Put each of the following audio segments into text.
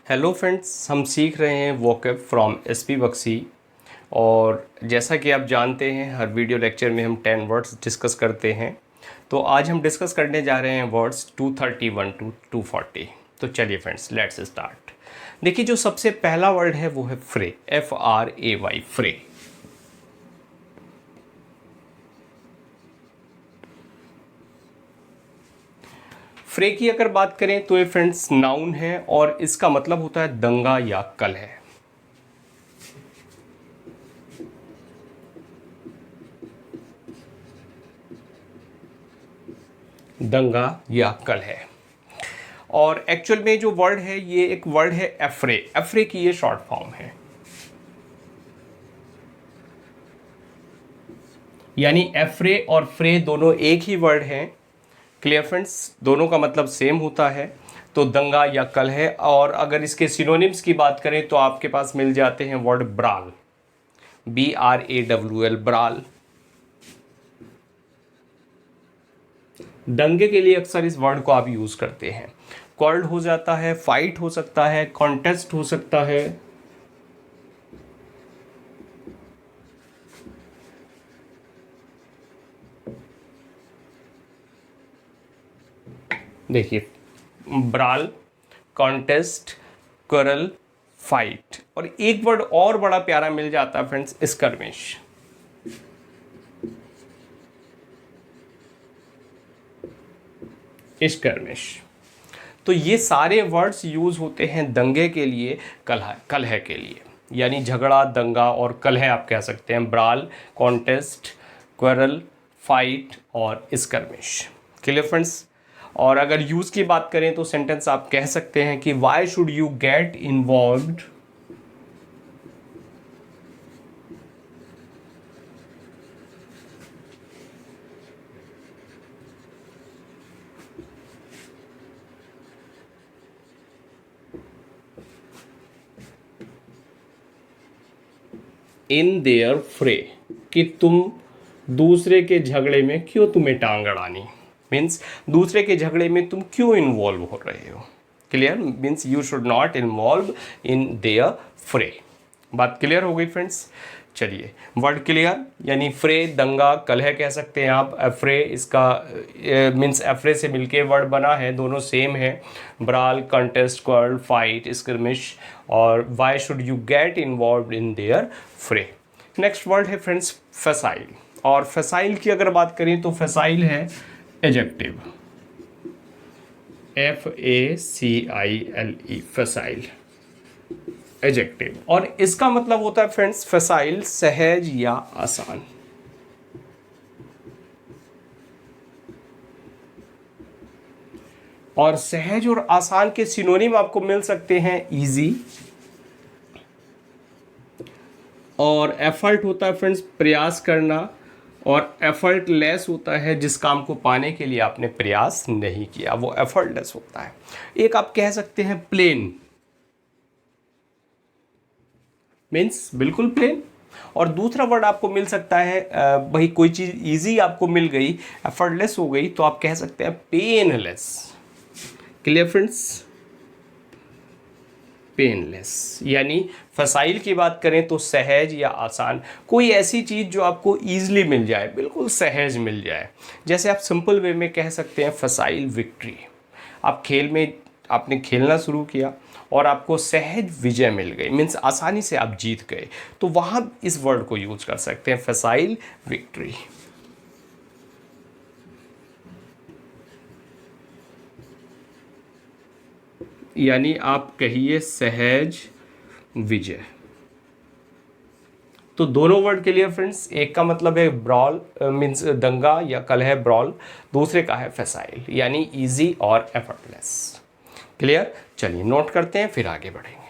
Hello friends, हम सीख रहे हैं वोकैब फ्रॉम एसपी बख्शी। और जैसा कि आप जानते हैं, हर वीडियो लेक्चर में हम 10 वर्ड्स डिस्कस करते हैं। तो आज हम डिस्कस करने जा रहे हैं वर्ड्स 231 टू 240। तो चलिए फ्रेंड्स, लेट्स स्टार्ट। देखिए, जो सबसे पहला वर्ड है वो है फ्रे, FRAY, फ्रे। फ्रे की अगर बात करें तो ये फ्रेंड्स नाउन है और इसका मतलब होता है दंगा या कलह। दंगा या कलह। और एक्चुअल में जो वर्ड है ये एक वर्ड है एफ्रे। एफ्रे की ये शॉर्ट फॉर्म है, यानी एफ्रे और फ्रे दोनों एक ही वर्ड हैं। क्लियर फ्रेंड्स, दोनों का मतलब सेम होता है। तो दंगा या कलह। और अगर इसके सिनोनिम्स की बात करें तो आपके पास मिल जाते हैं वर्ड ब्राल, BRAWL, ब्राल। दंगे के लिए अक्सर इस वर्ड को आप यूज करते हैं। क्वार्रल हो जाता है, फाइट हो सकता है, कॉन्टेस्ट हो सकता है। देखिए, ब्राल, कॉन्टेस्ट, क्वार्रल, फाइट। और एक वर्ड और बड़ा प्यारा मिल जाता है फ्रेंड्स, स्कर्मिश। स्कर्मिश। तो ये सारे वर्ड्स यूज होते हैं दंगे के लिए, कलह के लिए, यानी झगड़ा, दंगा और कलह आप कह सकते हैं। ब्राल, कॉन्टेस्ट, क्वारल, फाइट और स्कर्मिश। Clear friends. और अगर यूज की बात करें तो सेंटेंस आप कह सकते हैं कि why should you get involved in their फ्रे, कि तुम दूसरे के झगड़े में क्यों तुम्हें टांग अड़ानी। मीन्स दूसरे के झगड़े में तुम क्यों इन्वॉल्व हो रहे हो। Clear, means you should not involve in their फ्रे। बात क्लियर हो गई फ्रेंड्स। चलिए, वर्ड क्लियर, यानी फ्रे, दंगा, कलह कह सकते हैं आप। एफ्रे, इसका मीन्स एफ्रे से मिलके वर्ड बना है, दोनों सेम है। ब्राल, कंटेस्ट, क्वार्रल, फाइट, स्क्रिमिश। और why should you get involve in their फ्रे। नेक्स्ट वर्ड है फ्रेंड्स फसाइल। और फसाइल की अगर बात करें तो फसाइल है एडजेक्टिव, FACILE, फसाइल, एडजेक्टिव। और इसका मतलब होता है फ्रेंड्स फसाइल, सहज या आसान। और सहज और आसान के सिनोनिम आपको मिल सकते हैं इजी, और एफर्ट होता है फ्रेंड्स प्रयास करना, और एफर्टलेस होता है जिस काम को पाने के लिए आपने प्रयास नहीं किया, वो एफर्टलेस होता है। एक आप कह सकते हैं प्लेन, मीन्स बिल्कुल प्लेन। और दूसरा वर्ड आपको मिल सकता है, भाई कोई चीज़ इजी आपको मिल गई, एफर्टलेस हो गई, तो आप कह सकते हैं पेनलेस। Clear friends, painless. यानी फसाइल की बात करें तो सहज या आसान, कोई ऐसी चीज़ जो आपको ईजिली मिल जाए, बिल्कुल सहज मिल जाए। जैसे आप सिंपल वे में कह सकते हैं फसाइल विक्ट्री। आप खेल में आपने खेलना शुरू किया और आपको सहज विजय मिल गई, मीन्स आसानी से आप जीत गए, तो वहाँ इस वर्ड को यूज कर सकते हैं, फसाइल विक्ट्री। यानी आप कहिए सहज विजय। तो दोनों वर्ड क्लियर फ्रेंड्स। एक का मतलब है ब्रॉल, मीन्स दंगा या कलह, ब्रॉल। दूसरे का है फसाइल, यानी इजी और एफर्टलेस। क्लियर। चलिए नोट करते हैं, फिर आगे बढ़ेंगे।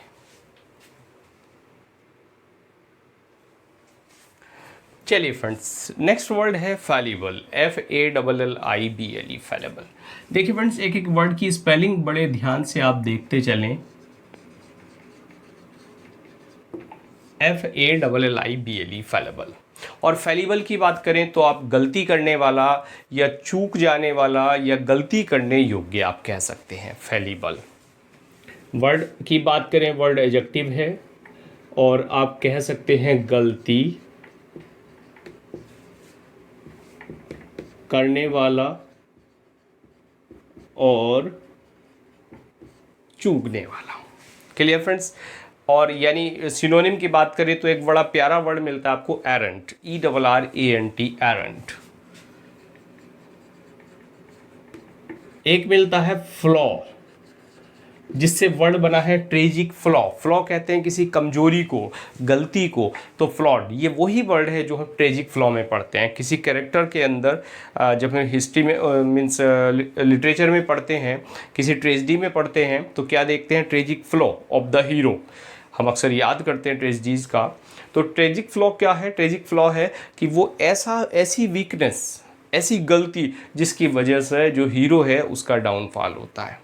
चलिए फ्रेंड्स, नेक्स्ट वर्ड है फैलिबल, FALLIBLE, फैलिबल। देखिए फ्रेंड्स, एक एक वर्ड की स्पेलिंग बड़े ध्यान से आप देखते चलें। FALLIBLE, फैलिबल। और फैलिबल की बात करें तो आप गलती करने वाला या चूक जाने वाला या गलती करने योग्य आप कह सकते हैं, फैलिबल। वर्ड की बात करें, वर्ड एडजेक्टिव है, और आप कह सकते हैं गलती करने वाला और चूकने वाला। Clear friends? और यानी सिनोनिम की बात करें तो एक बड़ा प्यारा वर्ड मिलता है आपको, एरेंट, ERRANT, एरेंट। एक मिलता है फ्लॉ, जिससे वर्ड बना है ट्रेजिक फ्लॉ। फ्लॉ कहते हैं किसी कमजोरी को, गलती को, तो फ्लॉड ये वही वर्ड है जो हम ट्रेजिक फ्लॉ में पढ़ते हैं। किसी कैरेक्टर के अंदर जब हम हिस्ट्री में मीन्स लिटरेचर में पढ़ते हैं, किसी ट्रेजिडी में पढ़ते हैं, तो क्या देखते हैं? Tragic flaw of the hero. हम अक्सर याद करते हैं ट्रेजिडीज़ का। तो ट्रेजिक फ्लॉ क्या है? ट्रेजिक फ्लॉ है कि वो ऐसी वीकनेस, ऐसी गलती जिसकी वजह से जो हीरो है उसका डाउनफॉल होता है।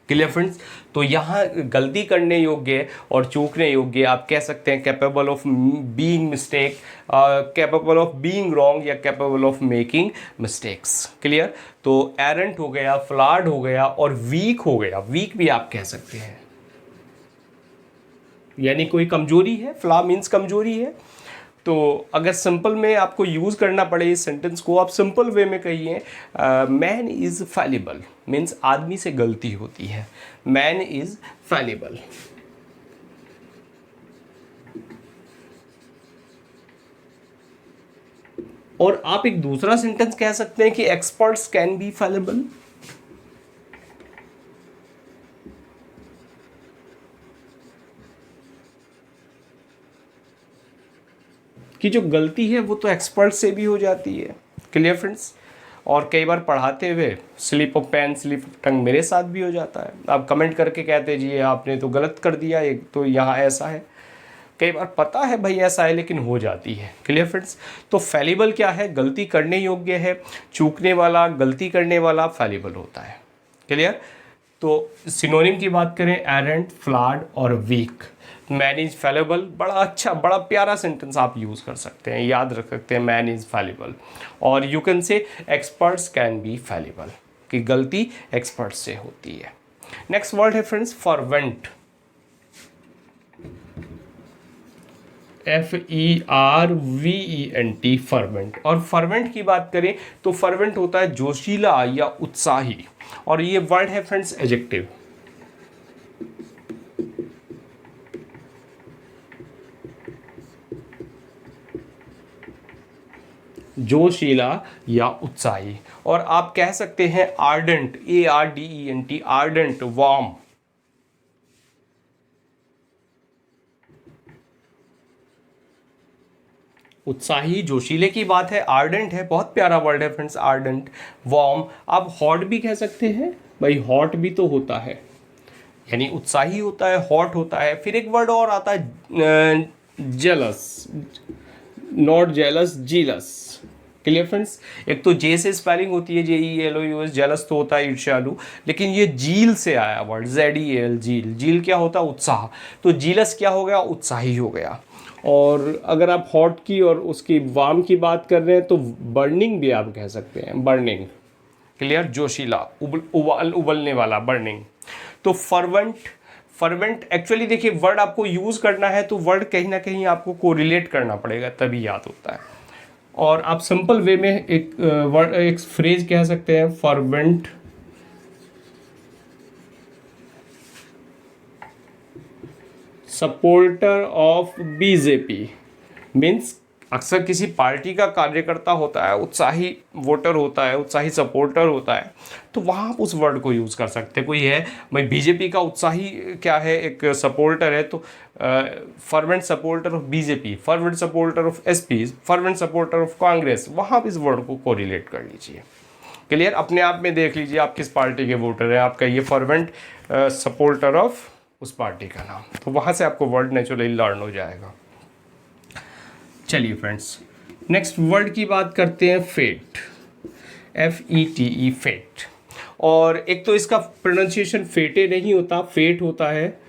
Clear friends? तो यहाँ गलती करने योग्य और चूकने योग्य आप कह सकते हैं capable of being mistake, capable of being wrong, या capable of making mistakes. Clear? तो एरेंट हो गया, फ्लॉड हो गया, और वीक हो गया। वीक भी आप कह सकते हैं, यानी कोई कमजोरी है। फ्लॉ मीन्स कमजोरी है। तो अगर सिंपल में आपको यूज़ करना पड़े इस सेंटेंस को, आप सिंपल वे में कहिए, मैन इज़ फैलिबल, मीन्स आदमी से गलती होती है। Man is fallible. और आप एक दूसरा सेंटेंस कह सकते हैं कि एक्सपर्ट्स कैन बी फैलिबल। कि जो गलती है वो तो एक्सपर्ट से भी हो जाती है। Clear friends? और कई बार पढ़ाते हुए slip of pen, slip of tongue मेरे साथ भी हो जाता है। आप कमेंट करके कहते जी आपने तो गलत कर दिया, एक तो यहाँ ऐसा है। कई बार पता है भाई ऐसा है, लेकिन हो जाती है। Clear friends? तो फैलिबल क्या है? गलती करने योग्य है। चूकने वाला, गलती करने वाला फैलिबल होता है। क्लियर? तो सिनोनिम की बात करें, एरेंट, फ्लॉड और वीक। मैन इज फैलेबल, बड़ा अच्छा, बड़ा प्यारा सेंटेंस आप यूज़ कर सकते हैं, याद रख सकते हैं, मैन इज फैलेबल। और you can say experts can be fallible, कि गलती एक्सपर्ट से होती है। नेक्स्ट वर्ड है फ्रेंड्स, फर्वेंट। FERVENT, fervent. और फर्वेंट की बात करें तो फर्वेंट होता है जोशीला या उत्साही, और ये वर्ड है फ्रेंड्स एडजेक्टिव। जोशीला या उत्साही। और आप कह सकते हैं आर्डेंट, ARDENT, आर्डेंट, वार्म। उत्साही, जोशीले की बात है, आर्डेंट है, बहुत प्यारा वर्ड है फ्रेंड्स, आर्डेंट, वार्म। आप हॉट भी कह सकते हैं, भाई हॉट भी तो होता है, यानी उत्साही होता है, हॉट होता है। फिर एक वर्ड और आता है jealous, not jealous, jealous. Clear friends? एक तो जे से स्पेलिंग होती है, JELOUS, जेलस तो होता है ईर्ष्यालु, लेकिन ये जील से आया वर्ड, ZEL, जील। जील क्या होता है? उत्साह। तो जीलस क्या हो गया? उत्साही हो गया। और अगर आप हॉट की और उसकी वार्म की बात कर रहे हैं तो बर्निंग भी आप कह सकते हैं, बर्निंग। क्लियर? जोशीला, उबलने वाला, बर्निंग। तो फर्वेंट, फर्वेंट एक्चुअली देखिए वर्ड आपको यूज़ करना है तो वर्ड कहीं ना कहीं आपको कोरिलेट करना पड़ेगा, तभी याद होता है। और आप सिंपल वे में एक वर्ड, एक फ्रेज कह सकते हैं, fervent supporter of BJP। Means अक्सर किसी पार्टी का कार्यकर्ता होता है, उत्साही वोटर होता है, उत्साही सपोर्टर होता है, तो वहाँ आप उस वर्ड को यूज़ कर सकते हैं। कोई है भाई BJP का उत्साही क्या है, एक सपोर्टर है, तो fervent supporter of BJP, fervent supporter of SP, fervent supporter of Congress, वहाँ आप इस वर्ड को कोरिलेट कर लीजिए। क्लियर? अपने आप में देख लीजिए आप किस पार्टी के वोटर हैं, आपका ये फर्वेंट सपोर्टर ऑफ उस पार्टी का नाम, तो वहाँ से आपको वर्ड नेचुरली लर्न हो जाएगा। चलिए फ्रेंड्स, नेक्स्ट वर्ड की बात करते हैं, फेट, FETE, फेट। और एक तो इसका प्रोनाउंसिएशन फेटे नहीं होता, फेट होता है,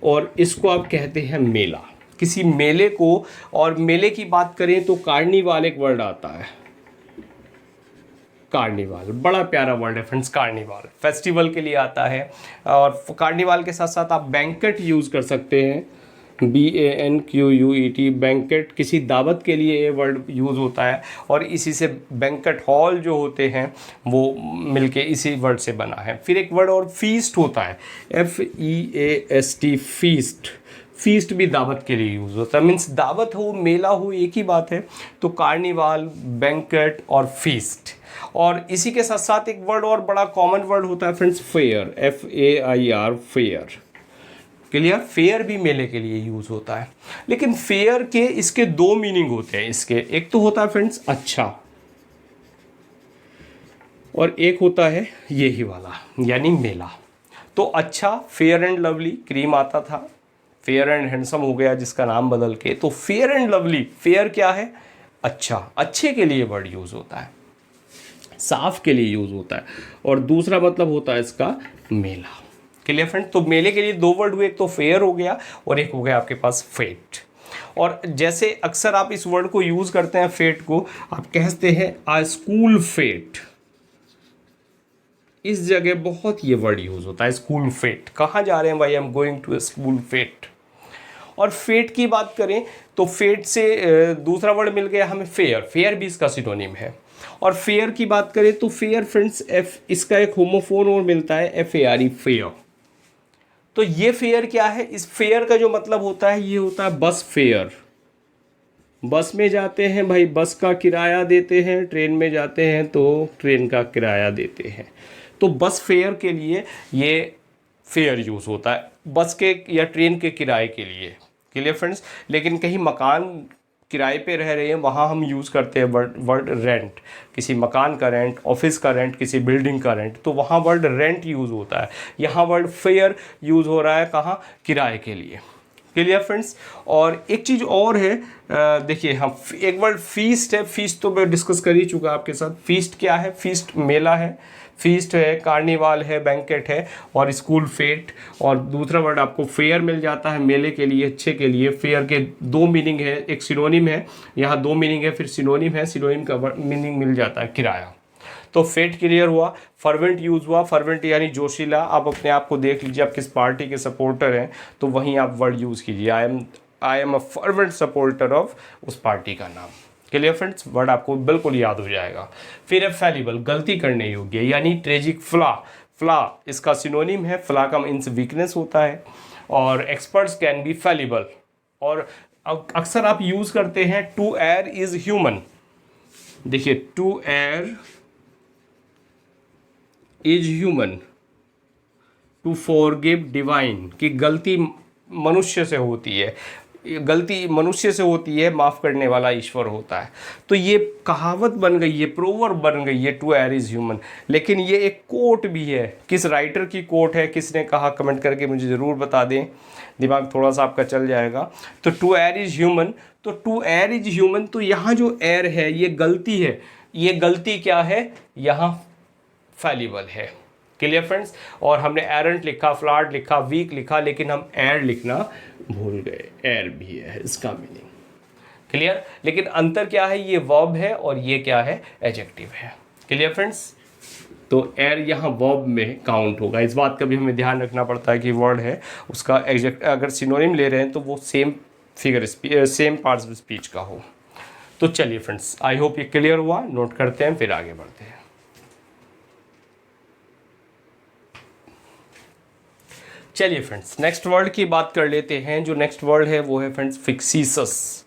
और इसको आप कहते हैं मेला, किसी मेले को। और मेले की बात करें तो कार्निवाल एक वर्ड आता है, कार्निवाल, बड़ा प्यारा वर्ड है फ्रेंड्स कार्निवाल, फेस्टिवल के लिए आता है। और कार्निवाल के साथ साथ आप बैंकेट यूज़ कर सकते हैं, BANQUET, बैंकेट, किसी दावत के लिए ये वर्ड यूज़ होता है। और इसी से बैंकेट हॉल जो होते हैं वो मिलके इसी वर्ड से बना है। फिर एक वर्ड और फीस्ट होता है, FEAST, फीस्ट। फीस्ट भी दावत के लिए यूज़ होता है, मीन्स दावत हो मेला हो एक ही बात है। तो कार्निवाल, बैंकेट और फीस्ट। और इसी के साथ साथ एक वर्ड और बड़ा कॉमन वर्ड होता है friends, fair, FAIR, fair. Clear, fair भी मेले के लिए यूज़ होता है। लेकिन फेयर के इसके दो मीनिंग होते हैं इसके, एक तो होता है फ्रेंड्स अच्छा, और एक होता है यही वाला यानी मेला। तो अच्छा, फेयर एंड लवली, क्रीम आता था, फेयर एंड हैंडसम हो गया जिसका नाम बदल के, तो फेयर एंड लवली, फेयर क्या है, अच्छा, अच्छे के लिए वर्ड यूज़ होता है, साफ के लिए यूज़ होता है। और दूसरा मतलब होता है इसका मेला। क्लियर फ्रेंड, तो मेले के लिए दो वर्ड हुए, एक तो फेयर हो गया और एक हो गया आपके पास फेट। और जैसे अक्सर आप इस वर्ड को यूज़ करते हैं फेट को, आप कहते हैं आ स्कूल फेट, इस जगह बहुत ये वर्ड यूज़ होता है, स्कूल फेट, कहाँ जा रहे हैं भाई, I am going to school fete. और फेट की बात करें तो फेट से दूसरा वर्ड मिल गया हमें फेयर, फेयर भी इसका सिनोनिम है। और फेयर की बात करें तो फेयर फ्रेंड्स, इसका एक होमोफोन और मिलता है, FARE, फेयर। तो ये फेयर क्या है, इस फेयर का जो मतलब होता है ये होता है बस फेयर। बस में जाते हैं भाई, बस का किराया देते हैं, ट्रेन में जाते हैं तो ट्रेन का किराया देते हैं। तो बस फेयर के लिए ये फेयर यूज़ होता है, बस के या ट्रेन के किराए के लिए। क्लियर फ्रेंड्स, लेकिन कहीं मकान किराए पे रह रहे हैं वहाँ हम यूज़ करते हैं वर्ड रेंट, किसी मकान का रेंट, ऑफिस का रेंट, किसी बिल्डिंग का रेंट, तो वहाँ वर्ड रेंट यूज़ होता है। यहाँ वर्ड फेयर यूज़ हो रहा है कहाँ, किराए के लिए। Clear friends. और एक चीज़ और है, देखिए हम एक वर्ड फीस्ट है, फीस्ट तो मैं डिस्कस कर ही चुका आपके साथ। फीस्ट क्या है, फीस्ट मेला है, फीस्ट है, कार्निवाल है, बैंकेट है और स्कूल फेट। और दूसरा वर्ड आपको फेयर मिल जाता है मेले के लिए, अच्छे के लिए। फेयर के दो मीनिंग है, एक सिनोनिम है, यहाँ दो मीनिंग है, फिर सिनोनिम है, सिनोनिम का मीनिंग मिल जाता है किराया। तो फेट क्लियर हुआ। फर्वेंट यूज़ हुआ, फर्वेंट यानी जोशीला। आप अपने आप को देख लीजिए, आप किस पार्टी के सपोर्टर हैं तो वहीं आप वर्ड यूज़ कीजिए, I am a fervent supporter of उस पार्टी का नाम। क्लियर फ्रेंड्स, वर्ड आपको बिल्कुल याद हो जाएगा। फिर है फैलिबल, गलती करने योग्य, यानी ट्रेजिक, फ्ला, फ्ला इसका सिनोनिम है, फ्ला का मीन्स वीकनेस होता है। और एक्सपर्ट्स कैन बी फैलिबल। और अक्सर आप यूज़ करते हैं टू एयर इज़ ह्यूमन। देखिए, to err is human, to forgive divine, कि गलती मनुष्य से होती है, गलती मनुष्य से होती है, माफ़ करने वाला ईश्वर होता है। तो ये कहावत बन गई है, प्रोवर्ब बन गई है, टू एयर इज़ ह्यूमन। लेकिन ये एक कोट भी है, किस राइटर की कोट है, किसने कहा, कमेंट करके मुझे ज़रूर बता दें, दिमाग थोड़ा सा आपका चल जाएगा। तो टू एयर इज़ ह्यूमन, तो टू एयर इज़ ह्यूमन, तो यहाँ जो एयर है ये गलती है, ये गलती क्या है, यहाँ फैलिबल है। Clear friends. और हमने एरेंट लिखा, फ्लॉड लिखा, वीक लिखा, लेकिन हम एयर लिखना भूल गए, एयर भी है इसका मीनिंग। क्लियर। लेकिन अंतर क्या है, ये वर्ब है और ये क्या है, एडजेक्टिव है। Clear friends. तो एयर यहाँ वर्ब में काउंट होगा, इस बात का भी हमें ध्यान रखना पड़ता है कि वर्ड है उसका एग्जैक्ट, अगर सिनोनिम ले रहे हैं तो वो same same parts of speech का हो। तो चलिए फ्रेंड्स, आई होप ये क्लियर हुआ। नोट करते हैं फिर आगे बढ़ते हैं। चलिए फ्रेंड्स, नेक्स्ट वर्ड की बात कर लेते हैं। जो नेक्स्ट वर्ड है वो है फ्रेंड्स फिक्सीसस।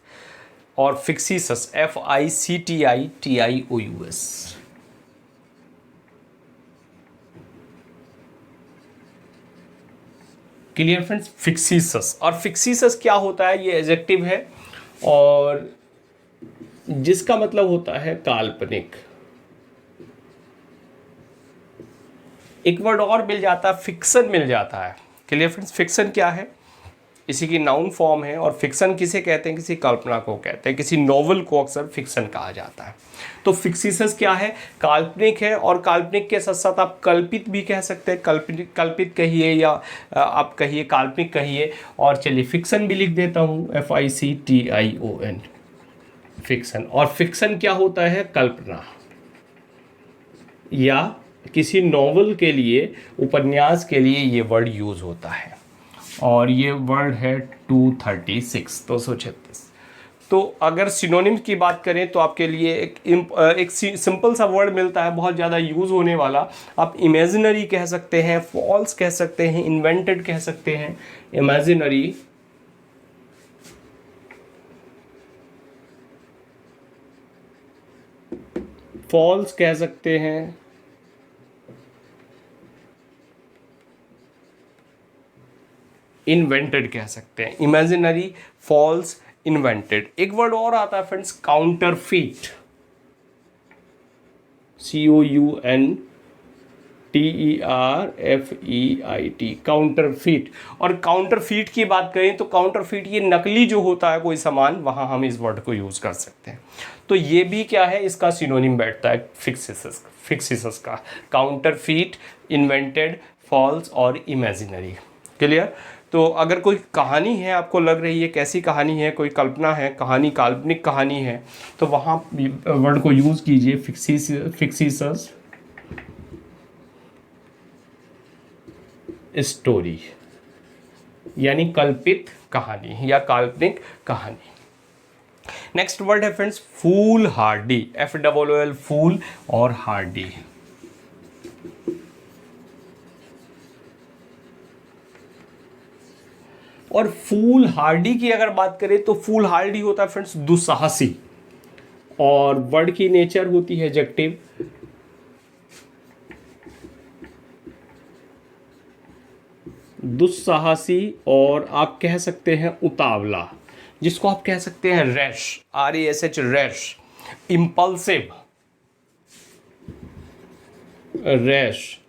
और fictitious, FICTITIOUS। Clear friends, fictitious. और फिक्सीसस क्या होता है, ये एडजेक्टिव है और जिसका मतलब होता है काल्पनिक। एक वर्ड और मिल जाता है, फिक्सन मिल जाता है। क्लियर फ्रेंड्स, फिक्सन क्या है, इसी की नाउन फॉर्म है। और फिक्सन किसे कहते हैं, किसी कल्पना को कहते हैं, किसी नॉवल को अक्सर फिक्सन कहा जाता है। तो फिक्सीसस क्या है, काल्पनिक है। और काल्पनिक के साथ साथ आप कल्पित भी कह सकते हैं, कल्पित कहिए या आप कहिए काल्पनिक कहिए। और चलिए फिक्सन भी लिख देता हूँ, FICTION, फिक्सन। और फिक्सन क्या होता है, कल्पना। या किसी नॉवल के लिए, उपन्यास के लिए ये वर्ड यूज़ होता है। और ये वर्ड है 236। तो अगर सिनोनिम्स की बात करें तो आपके लिए एक सिंपल सा वर्ड मिलता है, बहुत ज़्यादा यूज़ होने वाला। आप इमेजिनरी कह सकते हैं, फॉल्स कह सकते हैं, इन्वेंटेड कह सकते हैं। इमेजिनरी, फॉल्स कह सकते हैं, इन्वेंटेड कह सकते हैं। Imaginary, false, invented. एक वर्ड और आता है फ्रेंड्स, काउंटरफीट, COUNTERFEIT, काउंटरफीट। और काउंटरफीट की बात करें तो काउंटरफीट ये नकली जो होता है कोई सामान, वहाँ हम इस वर्ड को यूज़ कर सकते हैं। तो ये भी क्या है, इसका सिनोनिम बैठता है फिक्सिसस का। काउंटरफीट, इन्वेंटेड, फॉल्स और इमेजिनरी। क्लियर? तो अगर कोई कहानी है, आपको लग रही है कैसी कहानी है, कोई कल्पना है, कहानी काल्पनिक कहानी है, तो वहाँ वर्ड को यूज़ कीजिए फिक्सिसस स्टोरी, यानी कल्पित कहानी या काल्पनिक कहानी। नेक्स्ट वर्ड है फ्रेंड्स फूल हार्डी, FOOL फूल और हार्डी। और फूल हार्डी की अगर बात करें तो फूल हार्डी होता है फ्रेंड्स दुस्साहसी, और वर्ड की नेचर होती है एडजेक्टिव। दुस्साहसी, और आप कह सकते हैं उतावला, जिसको आप कह सकते हैं rash, RASH, rash. Impulsive, rash,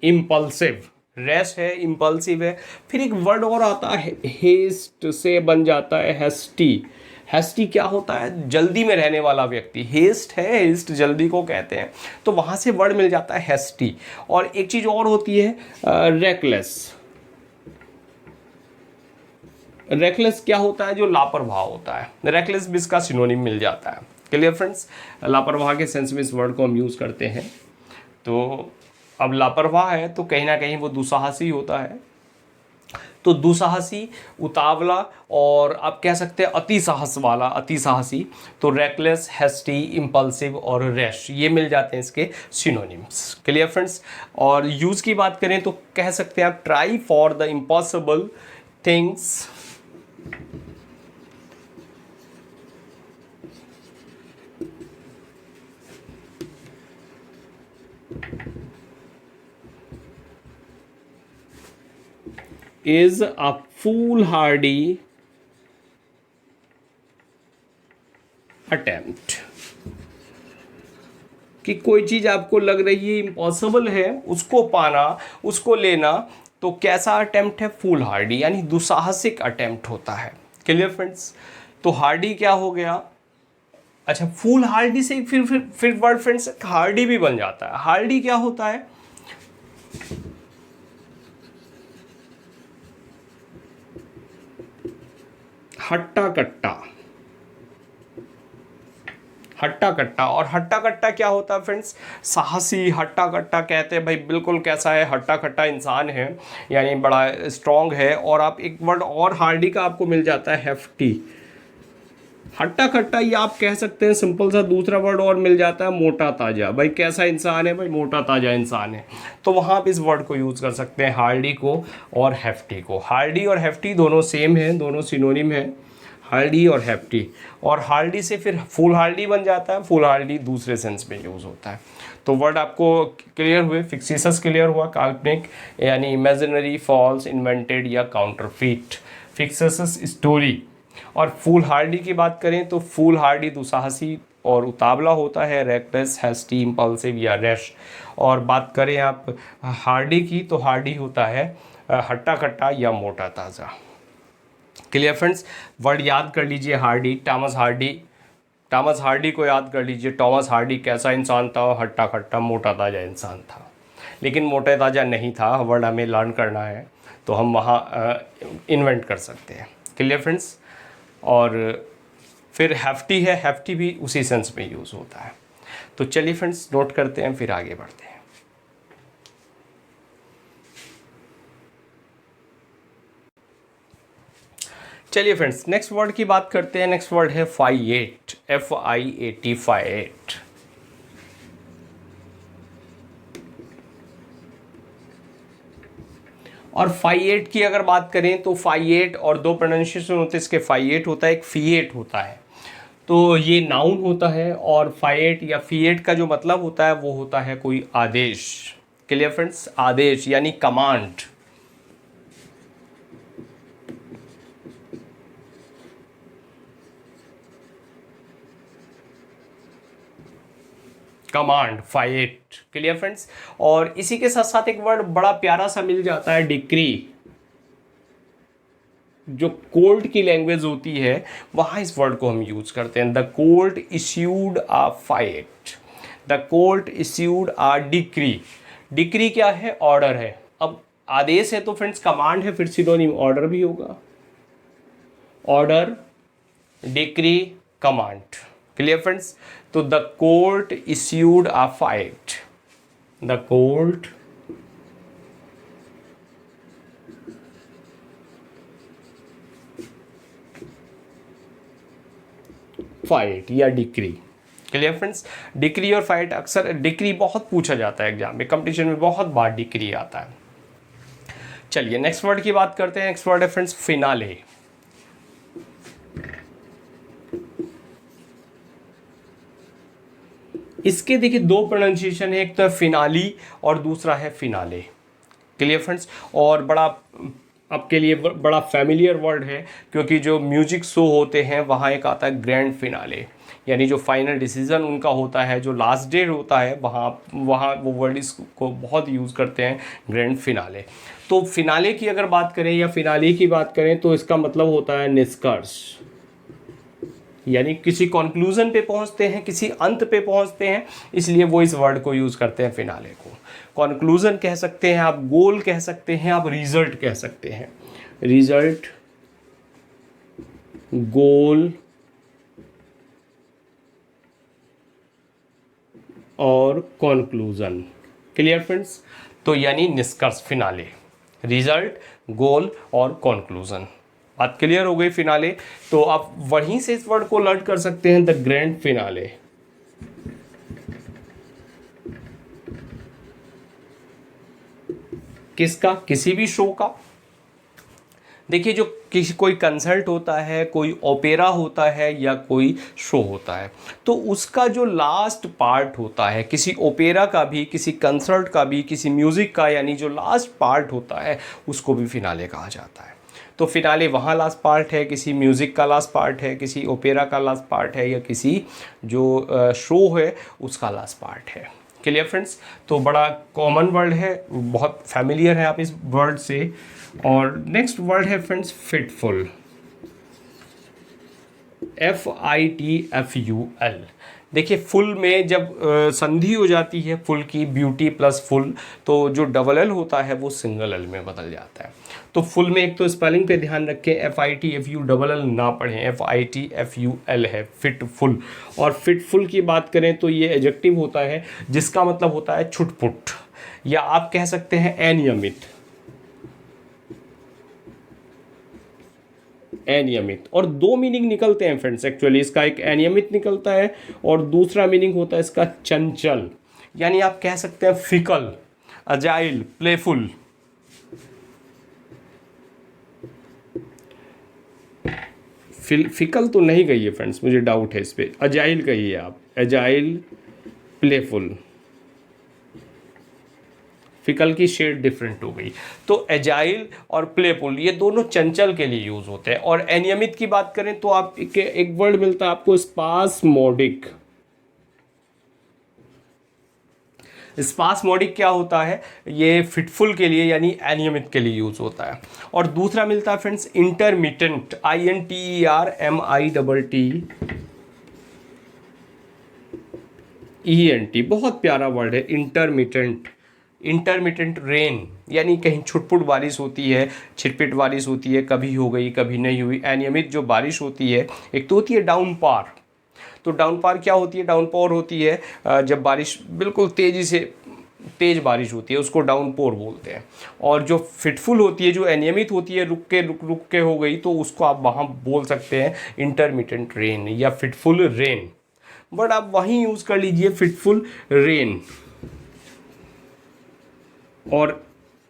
impulsive, rash है, इम्पल्सिव है। फिर एक वर्ड और आता है हेस्ट, से बन जाता है हेस्टी। हेस्टी क्या होता है, जल्दी में रहने वाला व्यक्ति। हेस्ट है, हेस्ट जल्दी को कहते हैं, तो वहाँ से वर्ड मिल जाता है हेस्टी। और एक चीज़ और होती है रेकलेस। रेकलेस क्या होता है, जो लापरवाह होता है। रेकलेस भी इसका सिनोनिम मिल जाता है। Clear friends? लापरवाह के सेंस में इस वर्ड को हम यूज़ करते हैं। तो अब लापरवाह है तो कहीं ना कहीं वो दुस्साहसी होता है। तो दुस्साहसी, उतावला, और आप कह सकते हैं अति साहस वाला, अति साहसी। तो रेकलेस, हेस्टी, इम्पल्सिव और रैश, ये मिल जाते हैं इसके सिनोनिम्स। Clear friends? और यूज़ की बात करें तो कह सकते हैं आप try for the impossible things, is a foolhardy attempt। कि कोई चीज़ आपको लग रही है इम्पॉसिबल है, उसको पाना, उसको लेना, तो कैसा अटेम्प्ट है, फूल हार्डी, यानी दुस्साहसिक अटेम्प्ट होता है। Clear friends? तो हार्डी क्या हो गया, अच्छा फूल हार्डी से फिर वर्ड फ्रेंड्स हार्डी भी बन जाता है। हार्डी क्या होता है, हट्टा कट्टा, हट्टा कट्टा। और हट्टा कट्टा क्या होता है फ्रेंड्स, साहसी। हट्टा कट्टा कहते हैं भाई बिल्कुल कैसा है, हट्टा कट्टा इंसान है, यानी बड़ा स्ट्रांग है। और आप एक वर्ड और हार्डी का आपको मिल जाता है हेफ्टी। हट्टा कट्टा ये आप कह सकते हैं सिंपल सा। दूसरा वर्ड और मिल जाता है मोटा ताजा, भाई कैसा इंसान है, भाई मोटा ताजा इंसान है। तो वहाँ आप इस वर्ड को यूज़ कर सकते हैं, हार्डी को और हेफ्टी को। हार्डी और हेफ्टी दोनों सेम हैं, दोनों सिनोनिम हैं, हार्डी और हेफ्टी। और हार्डी से फिर फूल हार्डी बन जाता है। फूल हार्डी दूसरे सेंस में यूज़ होता है। तो वर्ड आपको क्लियर हुए, फिक्सिसस क्लियर हुआ, काल्पनिक यानी इमेजिनरी, फॉल्स, इन्वेंटेड या काउंटरफीट। फिक्सिसस स्टोरी। और फूल हार्डी की बात करें तो फूल हार्डी दुस्साहसी और उतावला होता है, रेकलेस, हेस्टी, इम्पल्सिव या रैश। और बात करें आप हार्डी की तो हार्डी होता है हट्टा कट्टा या मोटा ताज़ा। Clear friends? वर्ड याद कर लीजिए, Hardy, Thomas Hardy. Thomas Hardy को याद कर लीजिए। टॉमस हार्डी कैसा इंसान था, हट्टा कट्टा मोटा ताज़ा इंसान था। लेकिन मोटा ताज़ा नहीं था, वर्ड हमें लर्न करना है तो हम वहाँ इन्वेंट कर सकते हैं। Clear friends? और फिर हैफ्टी है, हैफ्टी भी उसी सेंस में यूज़ होता है। तो चलिए फ्रेंड्स नोट करते हैं, फिर आगे बढ़ते हैं। चलिए फ्रेंड्स नेक्स्ट वर्ड की बात करते हैं। नेक्स्ट वर्ड है फाइएट, FIAT, फाइएट। और फाइएट की अगर बात करें तो फाइएट और दो प्रोनाउंसिएशन होते हैं इसके, फाइएट होता है, एक फीएट होता है। तो ये नाउन होता है, और फाइएट या फीएट का जो मतलब होता है वो होता है कोई आदेश। क्लियर फ्रेंड्स, आदेश यानी command. Command, fiat. Clear friends. और इसी के साथ साथ एक वर्ड बड़ा प्यारा सा मिल जाता है, डिक्री। जो कोर्ट की लैंग्वेज होती है वहां इस वर्ड को हम यूज करते हैं। The court issued a fiat, the court issued a decree. Decree क्या है? ऑर्डर है। अब आदेश है तो फ्रेंड्स कमांड है, फिर सिनोनिम ऑर्डर भी होगा। Order, decree, command. Clear friends. तो the court issued a fiat, the court fiat या डिक्री। Clear friends. डिक्री और फाइट, अक्सर डिक्री बहुत पूछा जाता है एग्जाम में, कंपटीशन में बहुत बार डिक्री आता है। चलिए नेक्स्ट वर्ड की बात करते हैं। नेक्स्ट वर्ड है फ्रेंड्स फिनाले। इसके देखिए दो प्रोनाउंसिएशन है, एक तो है फिनाली और दूसरा है फिनाले। Clear friends. और बड़ा आपके लिए बड़ा फैमिलियर वर्ड है, क्योंकि जो म्यूजिक शो होते हैं वहाँ एक आता है ग्रैंड फिनाले, यानी जो फाइनल डिसीजन उनका होता है, जो लास्ट डे होता है, वहाँ वहाँ वो वर्ड इसको बहुत यूज़ करते हैं, ग्रैंड फिनाले। तो फिनाले की अगर बात करें या फिनाले की बात करें तो इसका मतलब होता है निष्कर्ष, यानी किसी कंक्लूजन पे पहुंचते हैं, किसी अंत पे पहुंचते हैं, इसलिए वो इस वर्ड को यूज़ करते हैं फिनाले को। कंक्लूजन कह सकते हैं आप, गोल कह सकते हैं आप, रिजल्ट कह सकते हैं। रिजल्ट, गोल और कंक्लूजन। Clear friends. तो यानी निष्कर्ष, फिनाले, रिजल्ट, गोल और कंक्लूजन। बात क्लियर हो गई फिनाले। तो आप वहीं से इस वर्ड को लर्न कर सकते हैं, द ग्रैंड फिनाले। किसका? किसी भी शो का। देखिए जो किसी कोई कंसर्ट होता है, कोई ओपेरा होता है या कोई शो होता है, तो उसका जो लास्ट पार्ट होता है, किसी ओपेरा का भी, किसी कंसर्ट का भी, किसी म्यूज़िक का, यानी जो लास्ट पार्ट होता है उसको भी फिनाले कहा जाता है। तो फिनाले वहाँ लास्ट पार्ट है, किसी म्यूज़िक का लास्ट पार्ट है, किसी ओपेरा का लास्ट पार्ट है, या किसी जो शो है उसका लास्ट पार्ट है। Clear friends. तो बड़ा कॉमन वर्ड है, बहुत फैमिलियर है आप इस वर्ड से। और नेक्स्ट वर्ड है फ्रेंड्स फिटफुल, FITFUL। देखिए फुल में जब संधि हो जाती है फुल की, ब्यूटी प्लस फुल, तो जो डबल एल होता है वो सिंगल एल में बदल जाता है। तो फुल में एक तो स्पेलिंग पे ध्यान रखें, FITFU डबल एल ना पढ़ें, FITFUL है, फिटफुल। और फिटफुल की बात करें तो ये एडजेक्टिव होता है जिसका मतलब होता है छुटपुट, या आप कह सकते हैं अनियमित। अनियमित। और दो मीनिंग निकलते हैं फ्रेंड्स एक्चुअली इसका, एक अनियमित निकलता है और दूसरा मीनिंग होता है इसका चंचल, यानी आप कह सकते हैं फिकल, अजाइल, प्लेफुल। फिकल तो नहीं कहिए फ्रेंड्स, मुझे डाउट है इस पर, अजाइल कहिए आप, अजाइल, प्लेफुल। फिकल की शेड डिफरेंट हो गई। तो एजाइल और प्लेफुल ये दोनों चंचल के लिए यूज होते हैं। और अनियमित की बात करें तो आप एक वर्ड मिलता है आपको स्पास्मोडिक। स्पास्मोडिक क्या होता है? ये फिटफुल के लिए यानी अनियमित के लिए यूज होता है। और दूसरा मिलता है फ्रेंड्स इंटरमिटेंट, INTERMITENT। बहुत प्यारा वर्ड है इंटरमिटेंट। इंटरमिटेंट रेन, यानी कहीं छुटपुट बारिश होती है, छिटपिट बारिश होती है, कभी हो गई कभी नहीं हुई। अनियमित जो बारिश होती है, एक तो होती है डाउनपार। तो डाउनपार क्या होती है? डाउनपोर होती है जब बारिश बिल्कुल तेज़ी से तेज़ बारिश होती है, उसको डाउनपोर बोलते हैं। और जो फिटफुल होती है, जो अनियमित होती है, रुक के हो गई, तो उसको आप वहाँ बोल सकते हैं इंटरमिटेंट रेन या फिटफुल रेन। बट आप वहीं यूज़ कर लीजिए फिटफुल रेन। और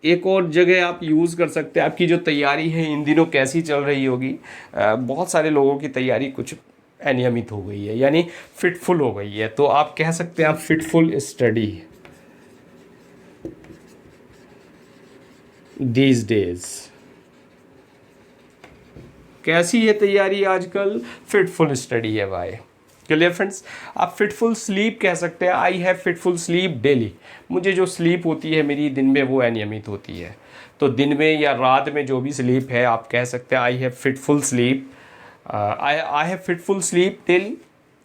एक और जगह आप यूज़ कर सकते हैं, आपकी जो तैयारी है इन दिनों कैसी चल रही होगी। बहुत सारे लोगों की तैयारी कुछ अनियमित हो गई है, यानी फिटफुल हो गई है। तो आप कह सकते हैं आप फिटफुल स्टडी दीज डेज। कैसी है तैयारी आजकल? फिटफुल स्टडी है भाई। Clear friends? आप फिटफुल स्लीप कह सकते हैं, I have fitful sleep daily. मुझे जो स्लीप होती है मेरी दिन में वो अनियमित होती है। तो दिन में या रात में जो भी स्लीप है, आप कह सकते हैं I have fitful sleep, I have fitful sleep daily.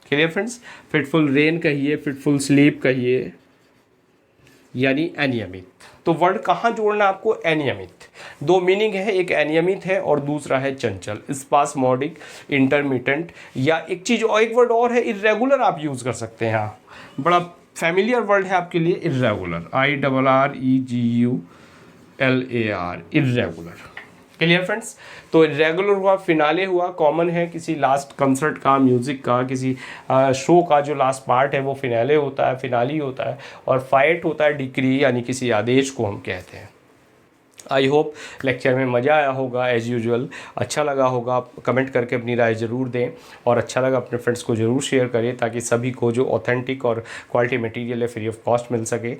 Clear friends? Fitful rain कहिए, फिटफुल स्लीप कहिए, यानी अनियमित। तो वर्ड कहाँ जोड़ना आपको? अनियमित। दो मीनिंग है, एक अनियमित है और दूसरा है चंचल, स्पास्मोडिक, इंटरमिटेंट। या एक चीज़ और, एक वर्ड और है इर्रेगुलर, आप यूज़ कर सकते हैं। हाँ, बड़ा फैमिलियर वर्ड है आपके लिए, irregular, IRREGULAR, irregular. Clear friends? तो रेगुलर हुआ, फिनाले हुआ, कॉमन है किसी लास्ट कंसर्ट का, म्यूजिक का, किसी शो का जो लास्ट पार्ट है वो फिनाले होता है, फिनाली होता है। और फाइट होता है डिक्री, यानी किसी आदेश को हम कहते हैं। आई होप लेक्चर में मज़ा आया होगा। एज़ यूजुअल अच्छा लगा होगा, आप कमेंट करके अपनी राय ज़रूर दें। और अच्छा लगा अपने फ्रेंड्स को ज़रूर शेयर करें, ताकि सभी को जो ऑथेंटिक और क्वालिटी मटेरियल है फ्री ऑफ कॉस्ट मिल सके।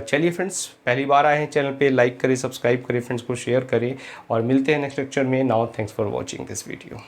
चलिए फ्रेंड्स, पहली बार आए हैं चैनल पे, लाइक करें, सब्सक्राइब करें, फ्रेंड्स को शेयर करें, और मिलते हैं नेक्स्ट लेक्चर में। Now thanks for watching this video.